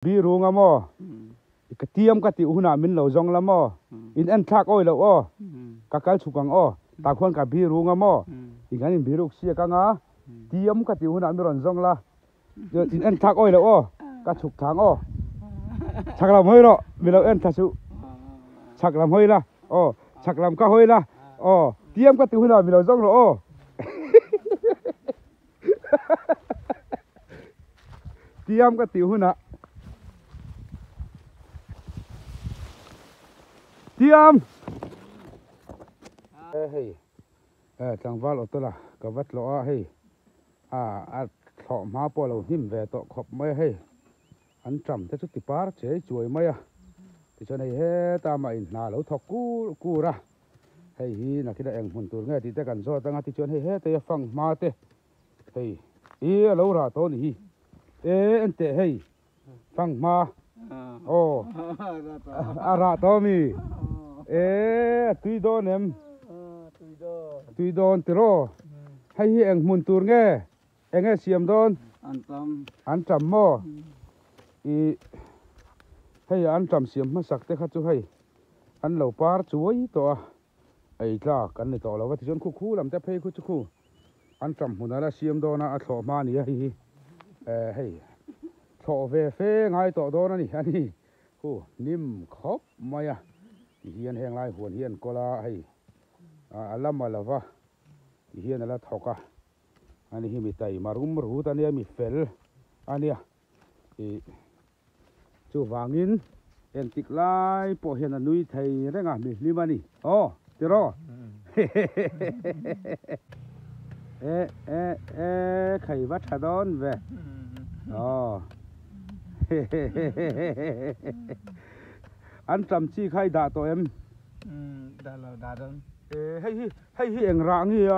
bi ru nga mo ka tiam ka ti huna min lo zong la mo in an thak oi lo o ka kal chukang o ta khon ka bi ru nga mo in an bi ru sia ka nga tiam ka ti huna mi ron zong la in an thak oi lo o ka chuk thang o chak lam hoi ro mi lo en tha su chak lam hoi la o chak lam ka hoi la o tiam ka ti huna mi lo zong lo o tiam ka ti huna tiam hey chang val ở tôi là cái vắt lọ hey thọ má po lâu him về tọ khop mấy hey anh trầm thế chút tí par chế chuối mấy à thì cho này he ta mày nà lâu thọc cu ra hey hi là cái đại anh hồn tuổi nghe thì ta cần cho ta nghe thì cho này he ta phăng má te hey ý lâu ra to này ê anh te hey phăng má ô ra to mi ê tuy đôn em tuy đôn tiro hay hi anh hồn tuổi nghe anh nghe xiêm đôn anh trầm mò i hay anh trầm xiêm mà sắc te khát chú hay anh lâu par chuối to ấy là cái này to lâu thì chọn khu làm tép hay khu anh trầm hồn là xiêm đôn à thọ mà nè hay hay thọ về phê ngay to đó nè anh khu nim khóc mày à hiền heng lai huồn hiền cô la hay alam mà là va hiền là thọ cả anh hi mi tai marum ru ta ne mi fel ania chu wangin en tik lai po hian anui thei renga mi limani o tiro khai wat hadon ve o anh trầm chi khai đã to em đã là đã đơn hay hi anh rạng hi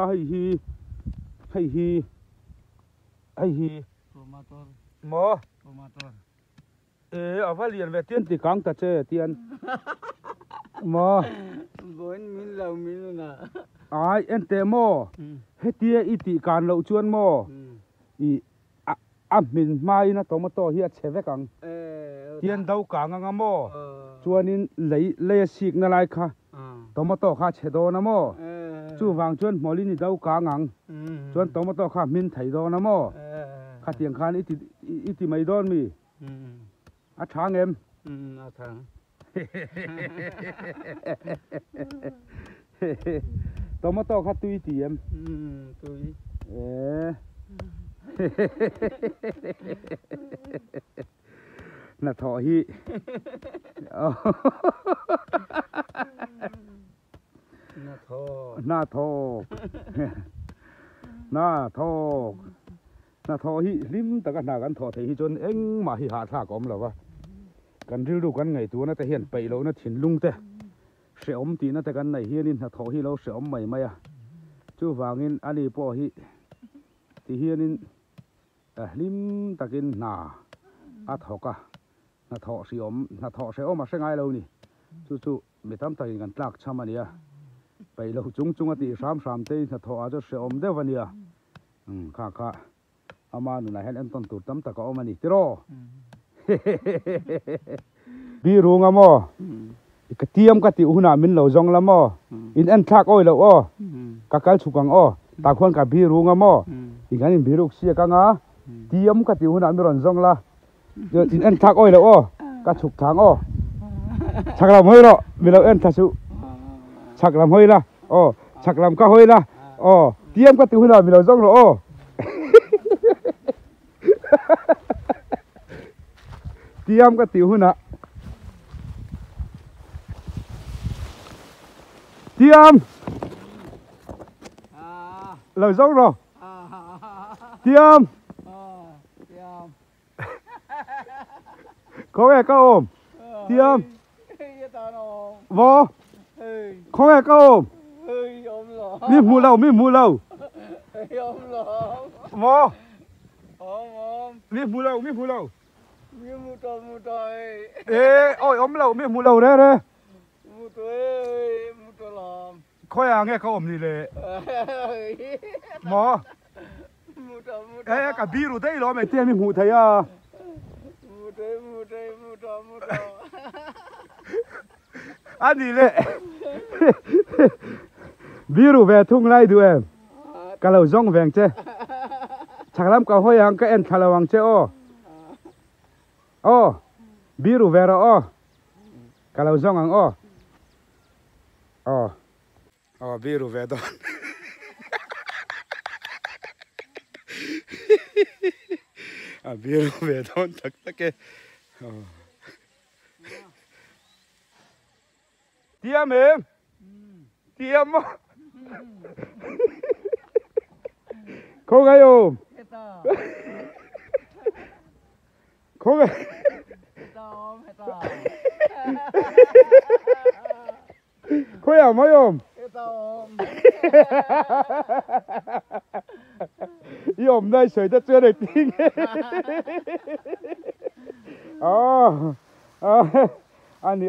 hay hi mò ở phải liền về tiền thì căng ta chơi tiền mò bốn min lâu min nè ai em té mò hết tia ít thì càn lậu chuan mò mình mai na tomato hi che ve kang tiền đâu cả ngang mò chuan in lấy xịt na lại kha tomato kha che do na mò chu wang chuan moli ni đâu cả ngang chuan tomato kha min thei do na mò kha tiang khan ít thì mấy don mi thang em thang tomato kha tui ti em tui na thọ hi na thọ hi lim ta ka na kan thọ thei hi chon eng ma hi ha tha kom lawa kan ril du kan ngai tu na te hian pei lo na thin lung te se om ti na te kan nei hian in na thọ hi lo se om mai mai a chu wangin ani po hi ti hian in lim takin na a thoka na thọ si om na thọ se om a se ngai lo ni chu mi tam takin kan tlak cham ania pei lo chung ati sam te na thọ a cho se om devania kha ama nu na hen en ton tur tam ta ka om ani tiro bi ru nga mo ka tiam ka ti huna min lo zong la mo in an thak oi lo o ka kal chukang o ta khon ka bi ru nga mo in an bi ru sia ka nga tiam ka ti huna mi ron zong la in an thak oi lo o ka chuk thang o chak lam hoi ro mi lo en tha su chak lam hoi la o chak lam ka hoi la o tiam ka ti huna mi lo zong lo o tiam ka ti huna tiam lời dốc rồi tiam có nghe câu ôm tiam vò có nghe câu ôm mi mù lâu vò mi mù lâu ê ôi ôm lâu mi mù lâu đấy đấy khói à nghe câu ôm gì lệ mò ê cả bi rồi đấy lo mày tiêm mi mù thấy à anh đi lệ biru về thung lai du em cả lâu rong vàng che chắc lắm cả hoi hàng cái em khá lâu che ô biru về rồi cả lâu rong hàng biru về đó biru về đó thật cái tiêm em tiêm không cái ôm không cái không à mấy ôm ý ôm đây sợi ta chưa được tiếng anh đi